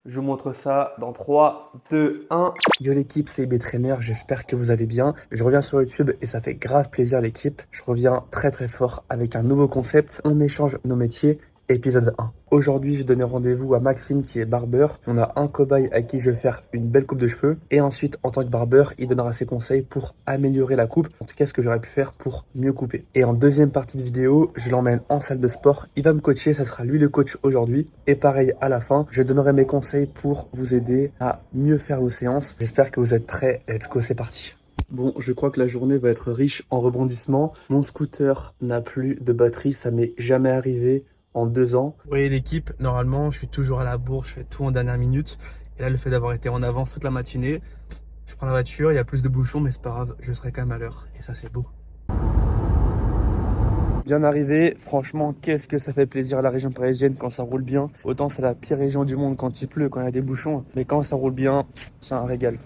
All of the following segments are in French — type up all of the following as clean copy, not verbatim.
Je vous montre ça dans 3, 2, 1. Yo l'équipe, c'est IB Trainer, j'espère que vous allez bien. Je reviens sur YouTube et ça fait grave plaisir l'équipe. Je reviens très très fort avec un nouveau concept. On échange nos métiers. Épisode 1. Aujourd'hui, j'ai donné rendez-vous à Maxime qui est barbeur. On a un cobaye à qui je vais faire une belle coupe de cheveux. Et ensuite, en tant que barbeur, il donnera ses conseils pour améliorer la coupe. En tout cas, ce que j'aurais pu faire pour mieux couper. Et en deuxième partie de vidéo, je l'emmène en salle de sport. Il va me coacher, ça sera lui le coach aujourd'hui. Et pareil, à la fin, je donnerai mes conseils pour vous aider à mieux faire vos séances. J'espère que vous êtes prêts. Let's go, c'est parti. Bon, je crois que la journée va être riche en rebondissements. Mon scooter n'a plus de batterie, ça m'est jamais arrivé en 2 ans. Vous voyez l'équipe, normalement je suis toujours à la bourre, je fais tout en dernière minute. Et là le fait d'avoir été en avance toute la matinée, je prends la voiture, il y a plus de bouchons mais c'est pas grave, je serai quand même à l'heure. Et ça c'est beau. Bien arrivé, franchement qu'est-ce que ça fait plaisir à la région parisienne quand ça roule bien. Autant c'est la pire région du monde quand il pleut, quand il y a des bouchons. Mais quand ça roule bien, c'est un régal.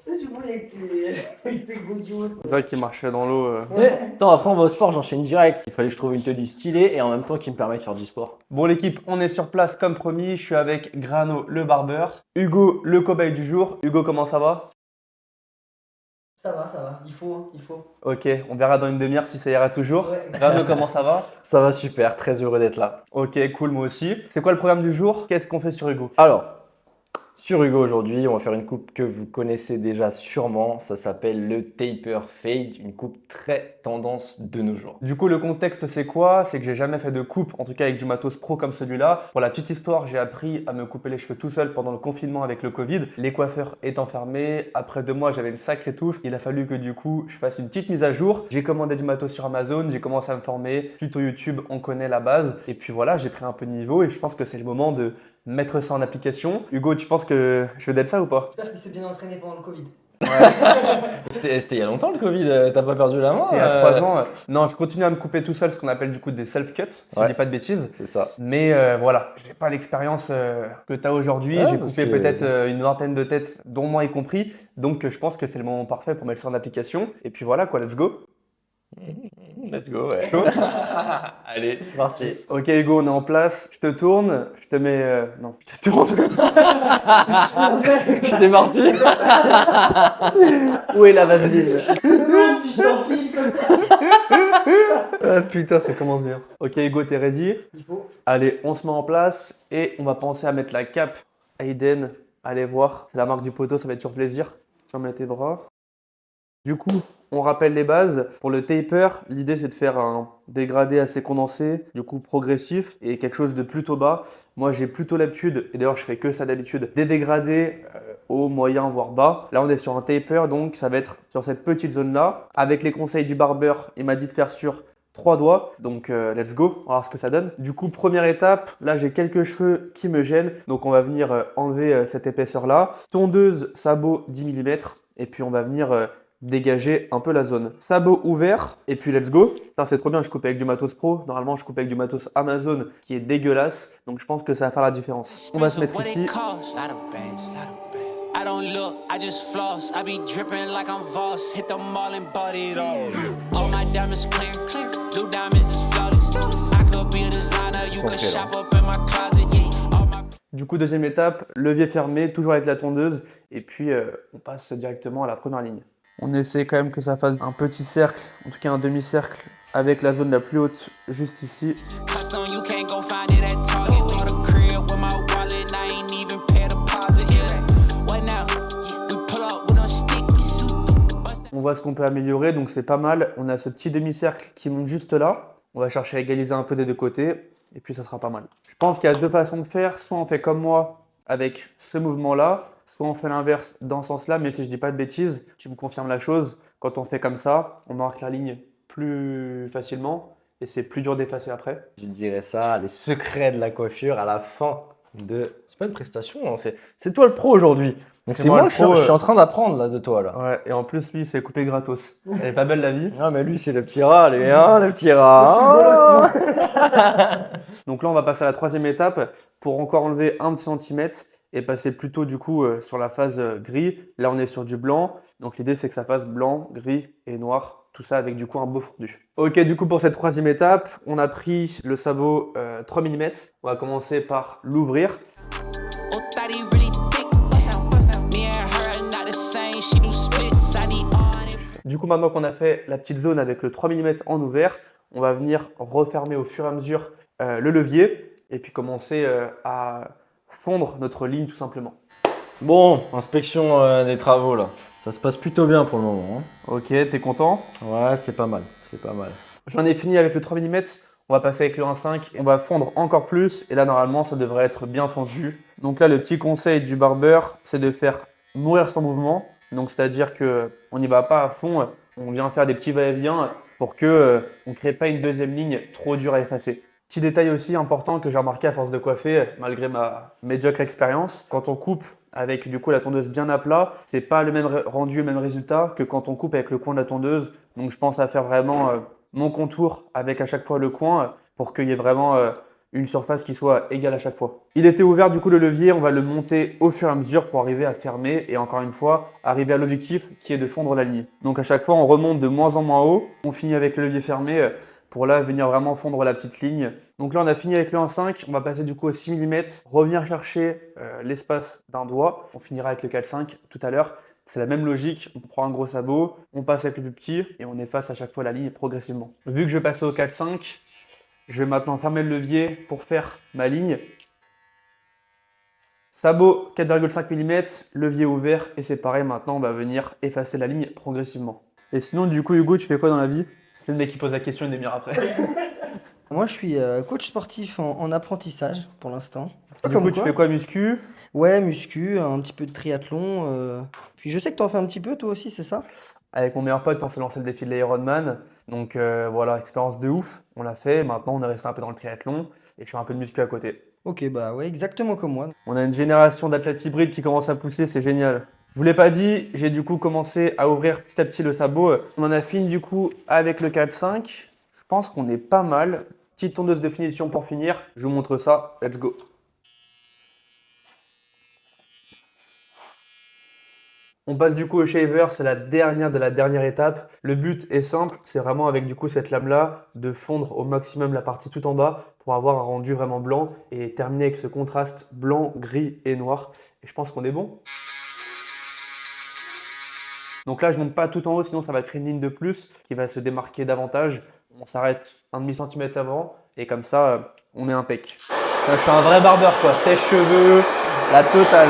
Du coup, avec tes gros C'est vrai qu'il marchait dans l'eau. Mais attends, après on va au sport, j'enchaîne direct. Il fallait que je trouve une tenue stylée et en même temps qui me permet de faire du sport. Bon l'équipe, on est sur place comme promis, je suis avec Grano le barbeur, Hugo le cobaye du jour. Hugo, comment ça va? Ça va, il faut, hein, il faut. Ok, on verra dans une demi-heure si ça ira toujours. Ouais. Grano, comment ça va? Ça va super, très heureux d'être là. Ok, cool, moi aussi. C'est quoi le programme du jour? Qu'est-ce qu'on fait sur Hugo? Alors, sur Hugo aujourd'hui, on va faire une coupe que vous connaissez déjà sûrement. Ça s'appelle le Taper Fade, une coupe très tendance de nos jours. Du coup, le contexte, c'est quoi? C'est que j'ai jamais fait de coupe, en tout cas avec du matos pro comme celui-là. Pour la petite histoire, j'ai appris à me couper les cheveux tout seul pendant le confinement avec le Covid. Les coiffeurs étant fermés, après 2 mois, j'avais une sacrée touffe. Il a fallu que du coup, je fasse une petite mise à jour. J'ai commandé du matos sur Amazon, j'ai commencé à me former. Tuto YouTube, on connaît la base. Et puis voilà, j'ai pris un peu de niveau et je pense que c'est le moment de mettre ça en application. Hugo, tu penses que je vais d'être ça ou pas? J'espère qu'il s'est bien entraîné pendant le Covid. C'était il y a longtemps le Covid, t'as pas perdu la main Il y a 3 ans. Non, je continue à me couper tout seul, ce qu'on appelle du coup des self-cuts, si je Ouais. dis pas de bêtises. C'est ça. Mais voilà, j'ai pas l'expérience que tu as aujourd'hui. Ouais, J'ai parce coupé que- peut-être une vingtaine de têtes, dont moi y compris. Donc je pense que c'est le moment parfait pour mettre ça en application. Et puis voilà quoi, let's go. Let's go, ouais. Chaud. Allez, c'est parti. Ok Hugo, on est en place. Je te tourne, je te mets... Non, je te tourne. C'est parti. Où est la vaseline? Non, puis je t'enfile comme ça. Ah putain, ça commence bien. Ok Hugo, t'es ready? Il faut. Allez, on se met en place et on va penser à mettre la cape Hayden. Allez voir, c'est la marque du poteau, ça va être sur plaisir. Tiens, mets tes bras. Du coup, on rappelle les bases. Pour le taper, l'idée c'est de faire un dégradé assez condensé, du coup progressif et quelque chose de plutôt bas. Moi j'ai plutôt l'habitude, et d'ailleurs je fais que ça d'habitude, des dégradés haut, moyen, voire bas. Là on est sur un taper, donc ça va être sur cette petite zone là. Avec les conseils du barbeur, il m'a dit de faire sur 3 doigts, donc let's go, on va voir ce que ça donne. Du coup, première étape, là j'ai quelques cheveux qui me gênent, donc on va venir enlever cette épaisseur là. Tondeuse, sabot 10 mm, et puis on va venir dégager un peu la zone. Sabot ouvert, et puis let's go. Ça c'est trop bien, je coupe avec du matos pro. Normalement je coupe avec du matos Amazon qui est dégueulasse, donc je pense que ça va faire la différence. On va se mettre ici. I don't look, I just floss. I be dripping like I'm Voss. Hit the mall and bought it all. All my diamonds clear, blue diamonds is flawless. I could be a designer, you could shop up in my closet. Yeah, all my Du coup, deuxième étape, levier fermé, toujours avec la tondeuse, et puis on passe directement à la première ligne. On essaie quand même que ça fasse un petit cercle, en tout cas un demi-cercle, avec la zone la plus haute, juste ici. custom, you can't go find it at Target. Bought a crib with my wallet, and I ain't even pay deposit. Yeah, what now? We pull up with a stick. On voit ce qu'on peut améliorer, donc c'est pas mal. On a ce petit demi-cercle qui monte juste là. On va chercher à égaliser un peu des deux côtés, et puis ça sera pas mal. Je pense qu'il y a 2 façons de faire. Soit on fait comme moi, avec ce mouvement-là, soit on fait l'inverse dans ce sens-là, mais si je dis pas de bêtises, tu me confirmes la chose. Quand on fait comme ça, on marque la ligne plus facilement, et c'est plus dur d'effacer après. Je dirais ça, les secrets de la coiffure à la fin de... C'est pas une prestation, hein, c'est toi le pro aujourd'hui. Donc c'est moi moi le que je pro, suis en train d'apprendre là de toi là. Ouais, et en plus, lui, il s'est coupé gratos. Elle est pas belle la vie. Ah mais lui c'est le petit rat, lui, hein, le petit rat. Donc là, on va passer à la 3e étape pour encore enlever un petit centimètre et passer plutôt du coup sur la phase gris. Là, on est sur du blanc. Donc l'idée, c'est que ça fasse blanc, gris et noir. Tout ça avec du coup un beau fondu. Ok, du coup pour cette 3e étape, on a pris le sabot 3 mm. On va commencer par l'ouvrir. Oh, 30 body really thick. Me and her are not the same. She do splits. I need on it. Du coup, maintenant qu'on a fait la petite zone avec le 3 mm en ouvert, on va venir refermer au fur et à mesure le levier et puis commencer à fondre notre ligne tout simplement. Bon, inspection des travaux là. Ça se passe plutôt bien pour le moment. Ok, t'es content? Ouais, c'est pas mal, c'est pas mal. J'en ai fini avec le 3 mm, on va passer avec le 1.5, on va fondre encore plus et là normalement ça devrait être bien fondu. Donc là le petit conseil du barbeur, c'est de faire mourir son mouvement. Donc c'est-à-dire qu'on n'y va pas à fond, on vient faire des petits va-et-vient pour que on ne crée pas une deuxième ligne trop dure à effacer. Petit détail aussi important que j'ai remarqué à force de coiffer, malgré ma médiocre expérience, quand on coupe avec du coup la tondeuse bien à plat, c'est pas le même rendu, le même résultat que quand on coupe avec le coin de la tondeuse. Donc je pense à faire vraiment mon contour avec à chaque fois le coin pour qu'il y ait vraiment une surface qui soit égale à chaque fois. Il était ouvert du coup le levier, on va le monter au fur et à mesure pour arriver à fermer et encore une fois arriver à l'objectif qui est de fondre la ligne. Donc à chaque fois on remonte de moins en moins haut, on finit avec le levier fermé pour là venir vraiment fondre la petite ligne. Donc là on a fini avec le 1.5, on va passer du coup au 6 mm, revenir chercher l'espace d'un doigt, on finira avec le 4.5 tout à l'heure. C'est la même logique, on prend un gros sabot, on passe avec le plus petit et on efface à chaque fois la ligne progressivement. Vu que je vais passer au 4.5, je vais maintenant fermer le levier pour faire ma ligne. Sabot 4,5 mm, levier ouvert et c'est pareil, maintenant on va venir effacer la ligne progressivement. Et sinon du coup Hugo, tu fais quoi dans la vie? C'est le mec qui pose la question une demi-heure après. Moi, je suis coach sportif en apprentissage pour l'instant. Du coup, tu fais quoi, muscu? Ouais, muscu, un petit peu de triathlon. Puis je sais que tu en fais un petit peu, toi aussi, c'est ça? Avec mon meilleur pote, on s'est lancé le défi de l'Ironman. Donc voilà, expérience de ouf. On l'a fait. Maintenant, on est resté un peu dans le triathlon et je fais un peu de muscu à côté. Ok, bah ouais, exactement comme moi. On a une génération d'athlètes hybrides qui commence à pousser, c'est génial. Je vous l'ai pas dit, j'ai du coup commencé à ouvrir petit à petit le sabot. On en a fini du coup avec le 4.5. Je pense qu'on est pas mal. Petite tondeuse de finition pour finir. Je vous montre ça. Let's go. On passe du coup au shaver, c'est la dernière de la dernière étape. Le but est simple, c'est vraiment avec du coup cette lame-là de fondre au maximum la partie tout en bas pour avoir un rendu vraiment blanc et terminer avec ce contraste blanc, gris et noir. Et je pense qu'on est bon. Donc là, je ne monte pas tout en haut, sinon ça va créer une ligne de plus qui va se démarquer davantage. On s'arrête un demi-centimètre avant et comme ça, on est impec. Là, je suis un vrai barbeur quoi, sèche-cheveux, la totale.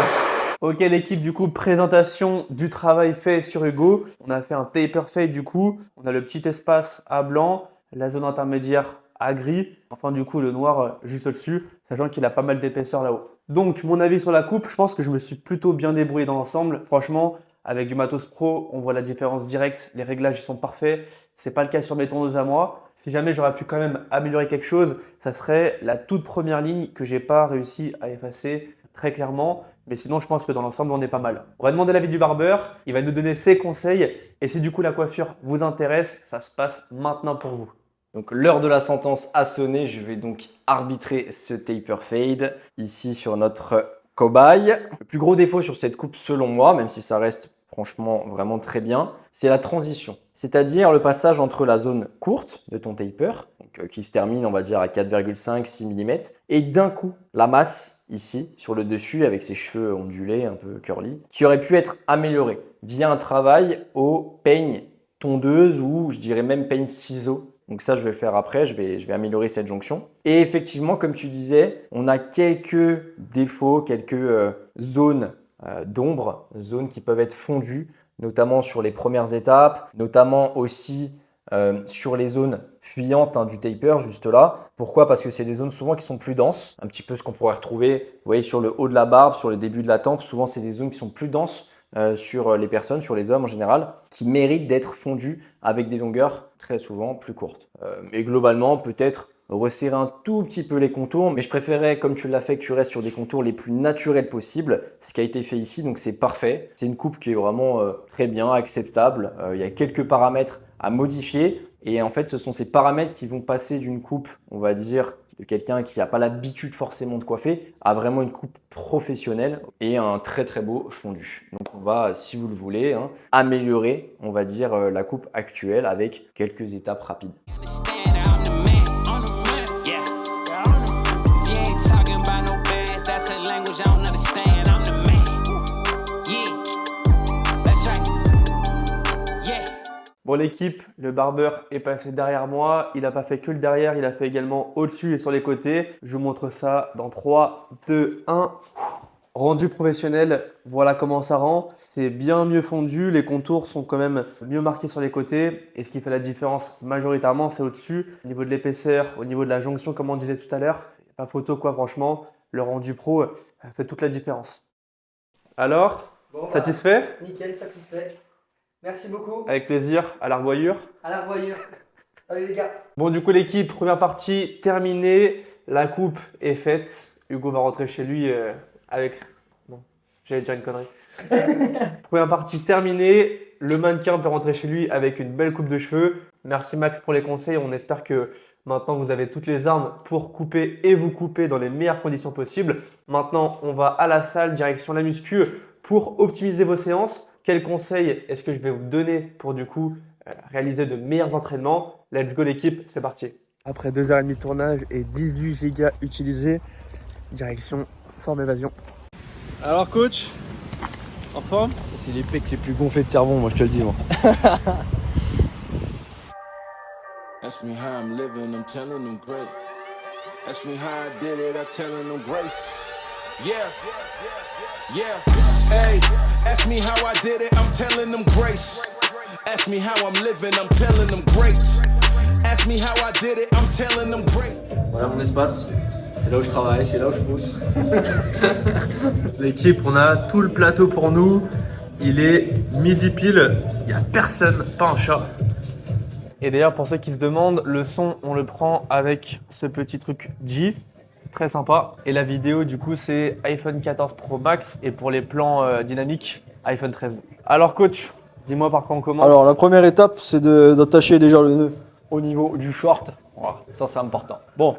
Ok l'équipe, du coup, présentation du travail fait sur Hugo. On a fait un taper fade du coup. On a le petit espace à blanc, la zone intermédiaire à gris. Enfin du coup, le noir juste au-dessus, sachant qu'il a pas mal d'épaisseur là-haut. Donc, mon avis sur la coupe, je pense que je me suis plutôt bien débrouillé dans l'ensemble. Franchement, avec du matos pro, on voit la différence directe. Les réglages ils sont parfaits. C'est pas le cas sur mes tondeuses à moi. Si jamais j'aurais pu quand même améliorer quelque chose, ça serait la toute première ligne que j'ai pas réussi à effacer très clairement. Mais sinon, je pense que dans l'ensemble, on est pas mal. On va demander l'avis du barbeur. Il va nous donner ses conseils. Et si du coup la coiffure vous intéresse, ça se passe maintenant pour vous. Donc l'heure de la sentence a sonné. Je vais donc arbitrer ce taper fade ici sur notre cobaye. Le plus gros défaut sur cette coupe selon moi, même si ça reste franchement vraiment très bien, c'est la transition. C'est-à-dire le passage entre la zone courte de ton taper, donc, qui se termine on va dire à 4,5-6 mm, et d'un coup la masse ici sur le dessus avec ses cheveux ondulés, un peu curly, qui aurait pu être améliorée via un travail au peigne tondeuse ou je dirais même peigne ciseau. Donc ça, je vais le faire après, je vais améliorer cette jonction. Et effectivement, comme tu disais, on a quelques défauts, quelques zones d'ombre, zones qui peuvent être fondues, notamment sur les premières étapes, notamment aussi sur les zones fuyantes du taper, juste là. Pourquoi? Parce que c'est des zones souvent qui sont plus denses, un petit peu ce qu'on pourrait retrouver, vous voyez, sur le haut de la barbe, sur le début de la tempe. Souvent, c'est des zones qui sont plus denses sur les personnes, sur les hommes en général, qui méritent d'être fondues avec des longueurs très souvent plus courtes. Et globalement, peut-être resserrer un tout petit peu les contours, mais je préférais, comme tu l'as fait, que tu restes sur des contours les plus naturels possibles, ce qui a été fait ici, donc c'est parfait. C'est une coupe qui est vraiment très bien, acceptable. Il y a quelques paramètres à modifier et en fait, ce sont ces paramètres qui vont passer d'une coupe, on va dire, de quelqu'un qui n'a pas l'habitude forcément de coiffer à vraiment une coupe professionnelle et un très très beau fondu. Donc on va, si vous le voulez, améliorer, on va dire, la coupe actuelle avec quelques étapes rapides. If you ain't talking about no bands, that's a language I don't understand. I'm Pour l'équipe, le barbeur est passé derrière moi. Il n'a pas fait que le derrière, il a fait également au-dessus et sur les côtés. Je vous montre ça dans 3, 2, 1. Rendu professionnel, voilà comment ça rend. C'est bien mieux fondu, les contours sont quand même mieux marqués sur les côtés. Et ce qui fait la différence majoritairement, c'est au-dessus. Au niveau de l'épaisseur, au niveau de la jonction, comme on disait tout à l'heure. Pas photo quoi, franchement. Le rendu pro fait toute la différence. Alors, Bon, satisfait? Nickel, satisfait. Merci beaucoup. Avec plaisir, à la revoyure. À la revoyure. Salut les gars. Bon, du coup, l'équipe, première partie terminée. La coupe est faite. Hugo va rentrer chez lui avec. Bon, j'allais dire une connerie. Première partie terminée. Le mannequin peut rentrer chez lui avec une belle coupe de cheveux. Merci Max pour les conseils. On espère que maintenant vous avez toutes les armes pour couper et vous couper dans les meilleures conditions possibles. Maintenant, on va à la salle, direction la muscu pour optimiser vos séances. Quels conseils est-ce que je vais vous donner pour du coup réaliser de meilleurs entraînements? Let's go l'équipe, c'est parti. Après 2h30 de tournage et 18 Go utilisés, direction forme évasion. Alors coach, en forme? Ça, c'est les pecs les plus gonflés de cerveau, moi je te le dis. Moi. Ask me how I'm living, I'm telling them great. Ask me how I did it, I'm telling them grace. Yeah, yeah, hey, ask me how I did it, I'm telling them grace. Ask me how I'm living, I'm telling them great. Ask me how I did it, I'm telling them great. Voilà mon espace, c'est là où je travaille, c'est là où je pousse. L'équipe, on a tout le plateau pour nous. Il est midi pile, il n'y a personne, pas un chat. Et d'ailleurs, pour ceux qui se demandent, le son, on le prend avec ce petit truc G. Très sympa. Et la vidéo, du coup, c'est iPhone 14 Pro Max. Et pour les plans dynamiques, iPhone 13. Alors, coach, dis-moi par quoi on commence. Alors, la première étape, c'est d'attacher déjà le nœud au niveau du short. Voilà, ça, c'est important. Bon,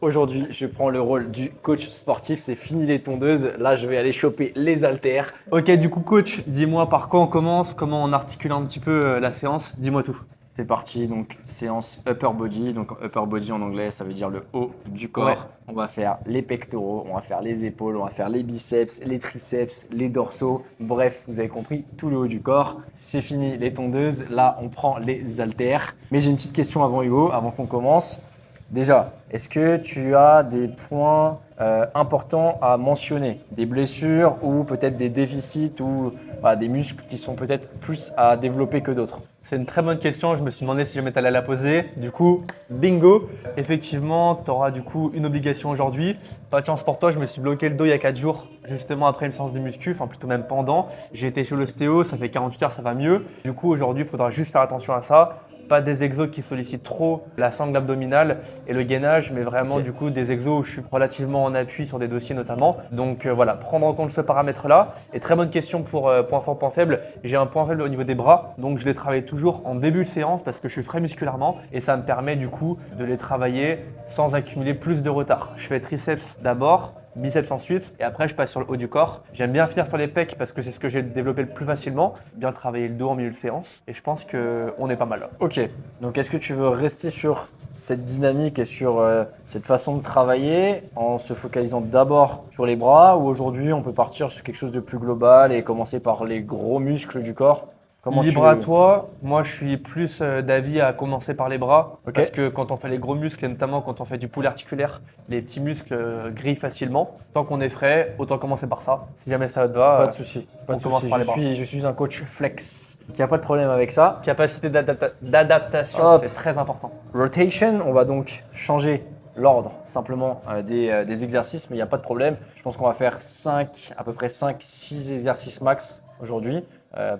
aujourd'hui, je prends le rôle du coach sportif. C'est fini les tondeuses. Là, je vais aller choper les haltères. Ok, du coup, coach, dis-moi par quoi on commence, comment on articule un petit peu la séance. Dis-moi tout. C'est parti, donc séance upper body. Donc upper body en anglais, ça veut dire le haut du corps. Ouais. On va faire les pectoraux, on va faire les épaules, on va faire les biceps, les triceps, les dorsaux. Bref, vous avez compris, tout le haut du corps. C'est fini les tondeuses. Là, on prend les haltères. Mais j'ai une petite question avant Hugo, avant qu'on commence. Déjà, est-ce que tu as des points importants à mentionner? Des blessures ou peut-être des déficits ou des muscles qui sont peut-être plus à développer que d'autres? C'est une très bonne question, je me suis demandé si jamais tu allais la poser. Du coup, bingo. Effectivement, tu auras du coup une obligation aujourd'hui. Pas de chance pour toi, je me suis bloqué le dos il y a 4 jours, justement après une séance de muscu, enfin plutôt même pendant. J'ai été chez l'ostéo, ça fait 48 heures, ça va mieux. Du coup, aujourd'hui, il faudra juste faire attention à ça. Pas des exos qui sollicitent trop la sangle abdominale et le gainage, mais vraiment du coup des exos où je suis relativement en appui sur des dossiers notamment. Donc voilà, prendre en compte ce paramètre-là. Et très bonne question pour point fort, point faible. J'ai un point faible au niveau des bras, donc je les travaille toujours en début de séance parce que je suis frais musculairement et ça me permet du coup de les travailler sans accumuler plus de retard. Je fais triceps d'abord, biceps ensuite et après je passe sur le haut du corps. J'aime bien finir sur les pecs parce que c'est ce que j'ai développé le plus facilement, bien travailler le dos en milieu de séance et je pense qu'on est pas mal là. Ok, donc est-ce que tu veux rester sur cette dynamique et sur cette façon de travailler en se focalisant d'abord sur les bras ou aujourd'hui on peut partir sur quelque chose de plus global et commencer par les gros muscles du corps? Libre à toi, moi je suis plus d'avis à commencer par les bras parce que quand on fait les gros muscles et notamment quand on fait du pull articulaire, les petits muscles grillent facilement. Tant qu'on est frais, autant commencer par ça. Si jamais ça te va, pas de souci, pas de souci. Je suis un coach flex. Il n'y a pas de problème avec ça. Capacité d'adaptation, c'est très important. Rotation, on va donc changer l'ordre simplement des exercices, mais il n'y a pas de problème. Je pense qu'on va faire à peu près 5-6 exercices max aujourd'hui.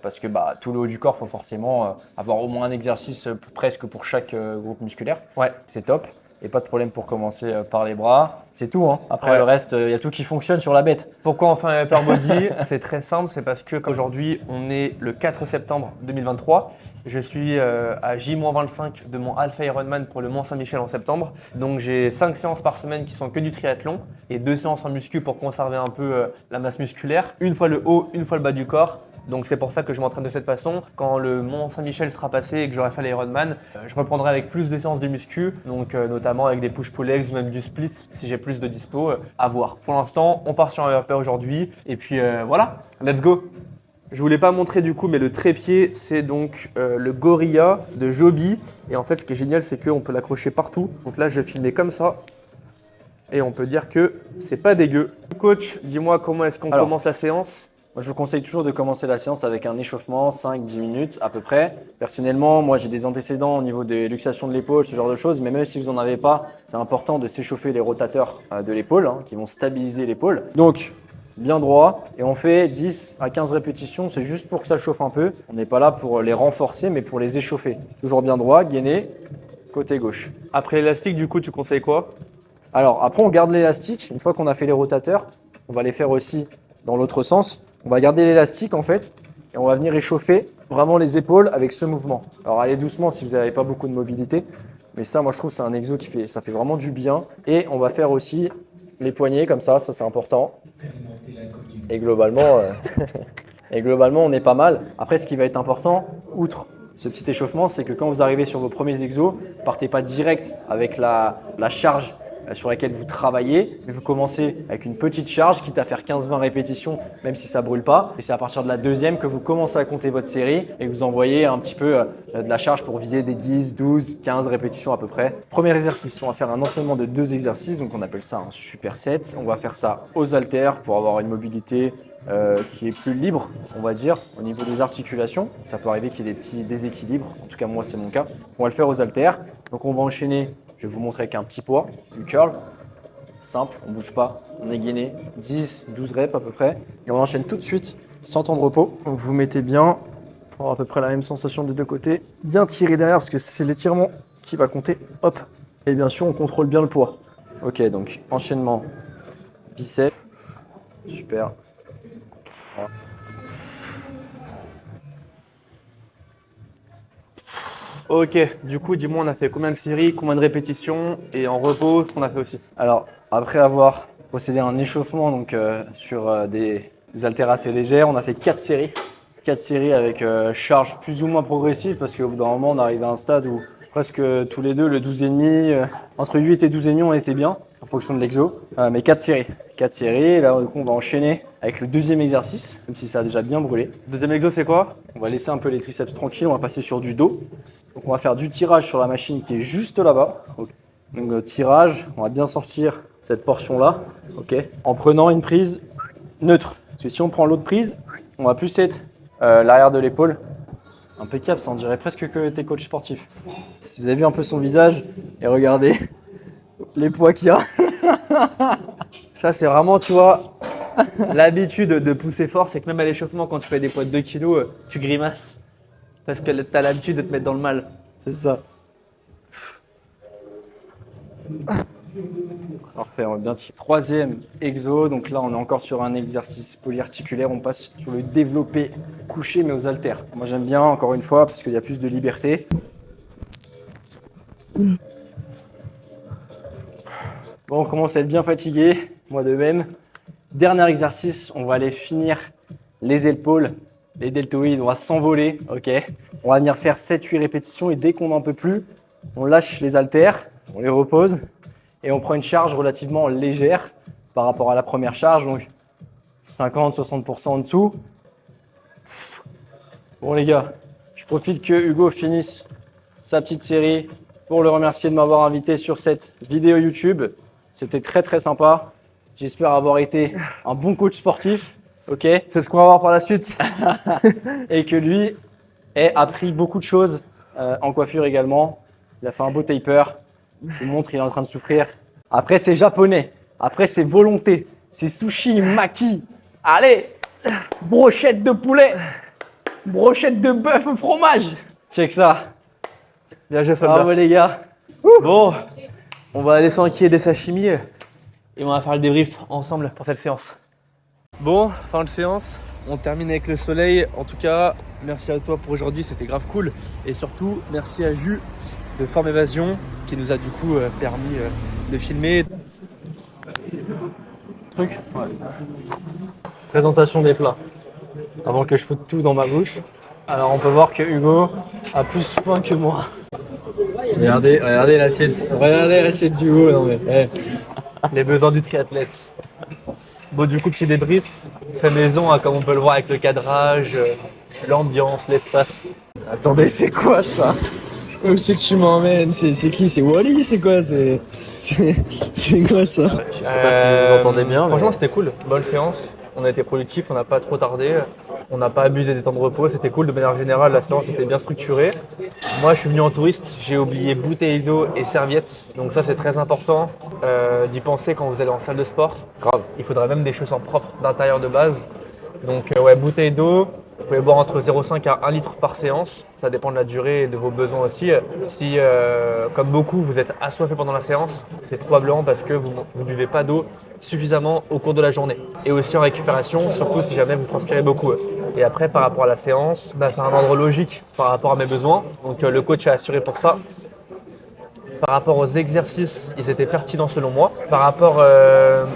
Parce que tout le haut du corps, il faut forcément avoir au moins un exercice presque pour chaque groupe musculaire. Ouais, c'est top. Et pas de problème pour commencer par les bras. C'est tout. Hein. Après, le reste, il y a tout qui fonctionne sur la bête. Pourquoi on fait un upper body? C'est très simple. C'est parce qu'aujourd'hui, on est le 4 septembre 2023. Je suis à J-25 de mon Alpha Ironman pour le Mont-Saint-Michel en septembre. Donc, j'ai 5 séances par semaine qui sont que du triathlon et 2 séances en muscu pour conserver un peu la masse musculaire. Une fois le haut, une fois le bas du corps. Donc c'est pour ça que je m'entraîne de cette façon. Quand le Mont-Saint-Michel sera passé et que j'aurai fait l'Ironman, je reprendrai avec plus de séances de muscu, donc notamment avec des push-pull legs ou même du split si j'ai plus de dispo à voir. Pour l'instant, on part sur un upper aujourd'hui et puis voilà, let's go. Je voulais pas montrer du coup, mais le trépied, c'est donc le Gorilla de Joby. Et en fait, ce qui est génial, c'est qu'on peut l'accrocher partout. Donc là, je filmais comme ça. Et on peut dire que c'est pas dégueu. Coach, dis-moi comment est-ce qu'on commence la séance? Moi, je vous conseille toujours de commencer la séance avec un échauffement, 5-10 minutes à peu près. Personnellement, moi, j'ai des antécédents au niveau des luxations de l'épaule, ce genre de choses. Mais même si vous n'en avez pas, c'est important de s'échauffer les rotateurs de l'épaule qui vont stabiliser l'épaule. Donc, bien droit. Et on fait 10 à 15 répétitions. C'est juste pour que ça chauffe un peu. On n'est pas là pour les renforcer, mais pour les échauffer. Toujours bien droit, gainé, côté gauche. Après l'élastique, du coup, tu conseilles quoi? Alors, après, on garde l'élastique. Une fois qu'on a fait les rotateurs, on va les faire aussi dans l'autre sens. On va garder l'élastique en fait et on va venir échauffer vraiment les épaules avec ce mouvement. Alors allez doucement si vous n'avez pas beaucoup de mobilité, mais ça moi je trouve c'est un exo ça fait vraiment du bien. Et on va faire aussi les poignets comme ça c'est important. Et globalement, on est pas mal. Après ce qui va être important, outre ce petit échauffement, c'est que quand vous arrivez sur vos premiers exos, partez pas direct avec la charge sur laquelle vous travaillez, mais vous commencez avec une petite charge, quitte à faire 15-20 répétitions, même si ça ne brûle pas. Et c'est à partir de la deuxième que vous commencez à compter votre série et que vous envoyez un petit peu de la charge pour viser des 10, 12, 15 répétitions à peu près. Premier exercice, on va faire un entraînement de 2 exercices, donc on appelle ça un superset. On va faire ça aux haltères pour avoir une mobilité qui est plus libre, on va dire, au niveau des articulations. Ça peut arriver qu'il y ait des petits déséquilibres, en tout cas moi c'est mon cas. On va le faire aux haltères, donc on va enchaîner. Je vais vous montrer avec un petit poids, du curl, simple, on ne bouge pas, on est gainé, 10, 12 reps à peu près. Et on enchaîne tout de suite, sans temps de repos. Donc vous mettez bien, pour avoir à peu près la même sensation des deux côtés. Bien tirer derrière parce que c'est l'étirement qui va compter, hop. Et bien sûr, on contrôle bien le poids. Ok, donc enchaînement, biceps, super. Voilà. Ok, du coup, dis-moi, on a fait combien de séries, combien de répétitions et en repos, ce qu'on a fait aussi? Alors, après avoir procédé à un échauffement donc, sur des haltères assez légères, on a fait 4 séries. 4 séries avec charge plus ou moins progressive parce qu'au bout d'un moment, on arrive à un stade où presque tous les deux, le 12,5, entre 8 et 12,5, on était bien en fonction de l'exo. Mais 4 séries. 4 séries, là, du coup, on va enchaîner avec le deuxième exercice, même si ça a déjà bien brûlé. Deuxième exo, c'est quoi? On va laisser un peu les triceps tranquilles, on va passer sur du dos. Donc on va faire du tirage sur la machine qui est juste là-bas. Okay. Donc tirage, on va bien sortir cette portion-là, en prenant une prise neutre. Parce que si on prend l'autre prise, on va plus être l'arrière de l'épaule. Impeccable, ça on dirait presque que tu es coach sportif. Si vous avez vu un peu son visage, et regardez les poids qu'il y a. Ça, c'est vraiment, tu vois, l'habitude de pousser fort, c'est que même à l'échauffement, quand tu fais des poids de 2 kg, tu grimaces. Parce que tu as l'habitude de te mettre dans le mal. C'est ça. Parfait, on va bien tirer. Troisième exo, donc là on est encore sur un exercice polyarticulaire, on passe sur le développé couché mais aux haltères. Moi j'aime bien encore une fois parce qu'il y a plus de liberté. Bon, on commence à être bien fatigué, moi de même. Dernier exercice, on va aller finir les épaules, les deltoïdes, on va s'envoler, On va venir faire 7-8 répétitions et dès qu'on n'en peut plus, on lâche les haltères, on les repose et on prend une charge relativement légère par rapport à la première charge, donc 50-60% en dessous. Bon les gars, je profite que Hugo finisse sa petite série pour le remercier de m'avoir invité sur cette vidéo YouTube. C'était très très sympa. J'espère avoir été un bon coach sportif. C'est ce qu'on va voir par la suite. Et que lui ait appris beaucoup de choses en coiffure également. Il a fait un beau taper. Je vous montre, il est en train de souffrir. Après, c'est japonais. Après, c'est volonté. C'est sushi, maki. Allez, brochette de poulet. Brochette de bœuf au fromage. Check ça. Bien joué, Bravo les gars. Bon, on va aller s'enquiller des sashimi et on va faire le débrief ensemble pour cette séance. Bon, fin de séance, on termine avec le soleil. En tout cas, merci à toi pour aujourd'hui, c'était grave cool. Et surtout, merci à Jus de Forme Évasion qui nous a du coup permis de filmer. Ouais. Présentation des plats. Avant que je foute tout dans ma bouche. Alors on peut voir que Hugo a plus faim que moi. Regardez l'assiette. Regardez l'assiette d'Hugo. Non mais, Les besoins du triathlète. Bon, du coup, petit débrief. fait maison, hein, comme on peut le voir avec le cadrage, l'ambiance, l'espace. Attendez, c'est quoi ça? Où c'est que tu m'emmènes? C'est qui? C'est Wally? C'est quoi? C'est quoi ça? Je sais pas si vous entendez bien. mais- Franchement, c'était cool. Bonne séance. On a été productifs, on n'a pas trop tardé. On n'a pas abusé des temps de repos. C'était cool. De manière générale, la séance était bien structurée. Moi, je suis venu en touriste. J'ai oublié bouteille d'eau et serviette. Donc ça, c'est très important d'y penser quand vous allez en salle de sport. Grave. Il faudra même des chaussures propres d'intérieur de base. Donc ouais, bouteille d'eau. Vous pouvez boire entre 0,5 à 1 litre par séance. Ça dépend de la durée et de vos besoins aussi. Si, comme beaucoup, vous êtes assoiffé pendant la séance, c'est probablement parce que vous ne buvez pas d'eau suffisamment au cours de la journée. Et aussi en récupération, surtout si jamais vous transpirez beaucoup. Et après, par rapport à la séance, c'est un ordre logique par rapport à mes besoins. Donc le coach a assuré pour ça. Par rapport aux exercices, ils étaient pertinents selon moi. Par rapport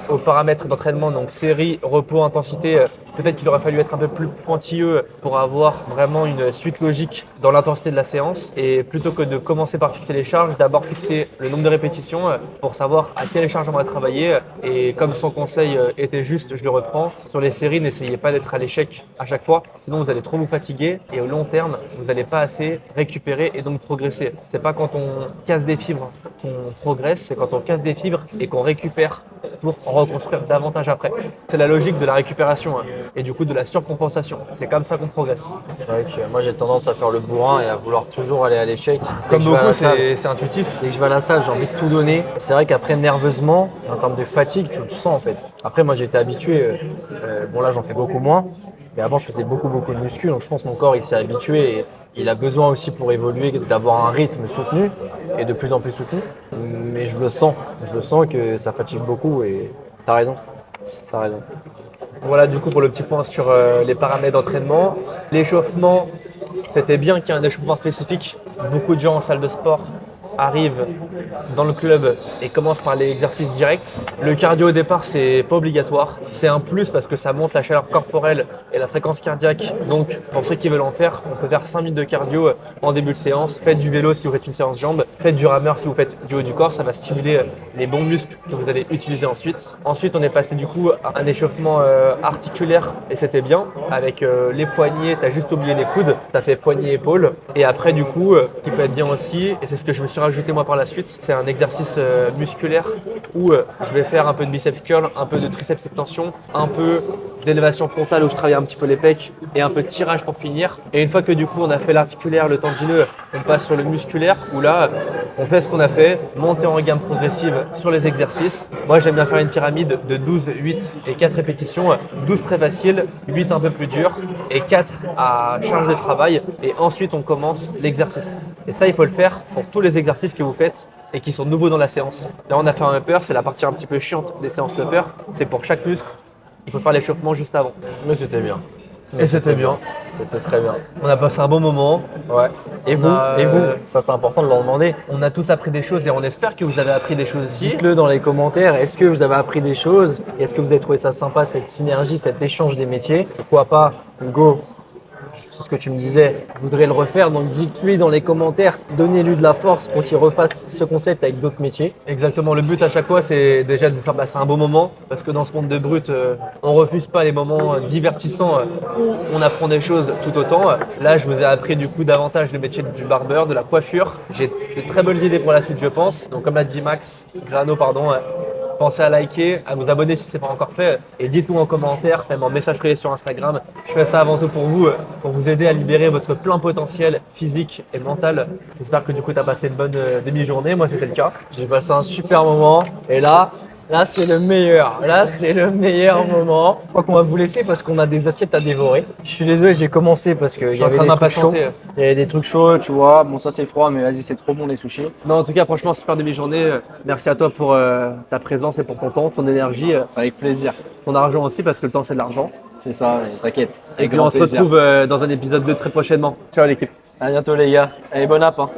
aux paramètres d'entraînement, donc série, repos, intensité, peut-être qu'il aurait fallu être un peu plus pointilleux pour avoir vraiment une suite logique dans l'intensité de la séance. Et plutôt que de commencer par fixer les charges, d'abord fixer le nombre de répétitions pour savoir à quelle charge on va travailler. Et comme son conseil était juste, je le reprends, sur les séries, n'essayez pas d'être à l'échec à chaque fois, sinon vous allez trop vous fatiguer et au long terme, vous n'allez pas assez récupérer et donc progresser. C'est pas quand on casse des fibres qu'on progresse, c'est quand on casse des fibres et qu'on récupère pour en reconstruire davantage après. C'est la logique de la récupération et du coup de la surcompensation. C'est comme ça qu'on progresse. C'est vrai que moi j'ai tendance à faire le bourrin et à vouloir toujours aller à l'échec. Dès Comme que je vais à beaucoup, la salle- c'est intuitif. Dès que je vais à la salle, j'ai envie de tout donner. C'est vrai qu'après, nerveusement, en termes de fatigue, tu le sens en fait. Après, moi j'étais habitué, bon là j'en fais beaucoup moins, mais avant je faisais beaucoup de muscu, donc je pense que mon corps il s'est habitué et il a besoin aussi pour évoluer d'avoir un rythme soutenu et de plus en plus soutenu. Mais je le sens que ça fatigue beaucoup et t'as raison. Voilà du coup pour le petit point sur les paramètres d'entraînement. L'échauffement, c'était bien qu'il y ait un échauffement spécifique. Beaucoup de gens en salle de sport arrivent dans le club et commencent par les exercices directs. Le cardio au départ, c'est pas obligatoire. C'est un plus parce que ça monte la chaleur corporelle et la fréquence cardiaque. Donc pour ceux qui veulent en faire, on peut faire 5 minutes de cardio en début de séance. Faites du vélo si vous faites une séance jambes. Faites du rameur si vous faites du haut du corps. Ça va stimuler les bons muscles que vous allez utiliser ensuite. Ensuite, on est passé du coup à un échauffement articulaire et c'était bien. Avec les poignets, tu as juste oublié les coudes. Tu as fait poignet-épaule. Et après du coup, qui peut être bien aussi, et c'est ce que je me suis rajouté moi par la suite, c'est un exercice musculaire où je vais faire un peu de biceps curl, un peu de triceps extension, un peu d'élévation frontale où je travaille un petit peu les pecs et un peu de tirage pour finir. Et une fois que du coup on a fait l'articulaire, le tendineux, on passe sur le musculaire où là on fait ce qu'on a fait, monter en gamme progressive sur les exercices. Moi j'aime bien faire une pyramide de 12, 8 et 4 répétitions, 12 très facile, 8 un peu plus dur et 4 à charge de travail et ensuite on commence l'exercice. Et ça il faut le faire pour tous les exercices que vous faites et qui sont nouveaux dans la séance. Là on a fait un upper, c'est la partie un petit peu chiante des séances upper, c'est pour chaque muscle. Il faut faire l'échauffement juste avant. Mais c'était bien. Et c'était bien. C'était très bien. On a passé un bon moment. Ouais. Et vous a, Et vous Ça c'est important de leur demander. On a tous appris des choses et on espère que vous avez appris des choses aussi. Dites-le dans les commentaires, est-ce que vous avez appris des choses? Est-ce que vous avez trouvé ça sympa, cette synergie, cet échange des métiers? Pourquoi pas, Hugo, c'est ce que tu me disais, je voudrais le refaire, donc dites-lui dans les commentaires, donnez-lui de la force pour qu'il refasse ce concept avec d'autres métiers. Exactement, le but à chaque fois c'est déjà de vous faire passer un bon moment parce que dans ce monde de brut, on refuse pas les moments divertissants où on apprend des choses tout autant. Là je vous ai appris du coup davantage le métier du barbeur, de la coiffure. J'ai de très bonnes idées pour la suite je pense. Donc comme l'a dit Max, Grano pardon, pensez à liker, à vous abonner si ce n'est pas encore fait et dites-nous en commentaire, même en message privé sur Instagram. Je fais ça avant tout pour vous aider à libérer votre plein potentiel physique et mental. J'espère que du coup tu as passé une bonne demi-journée, moi c'était le cas. J'ai passé un super moment et là c'est le meilleur. Là c'est le meilleur moment. Je crois qu'on va vous laisser parce qu'on a des assiettes à dévorer. Je suis désolé, j'ai commencé parce qu'il y avait des trucs chauds. Il y avait des trucs chauds, tu vois. Bon ça c'est froid mais vas-y c'est trop bon les sushis. Non en tout cas franchement super demi-journée. Merci à toi pour ta présence et pour ton temps, ton énergie. Avec plaisir. Ton argent aussi parce que le temps c'est de l'argent. C'est ça, t'inquiète. Et que on se retrouve dans un épisode 2 très prochainement. Ciao l'équipe. À bientôt les gars. Allez, bon app. Hein.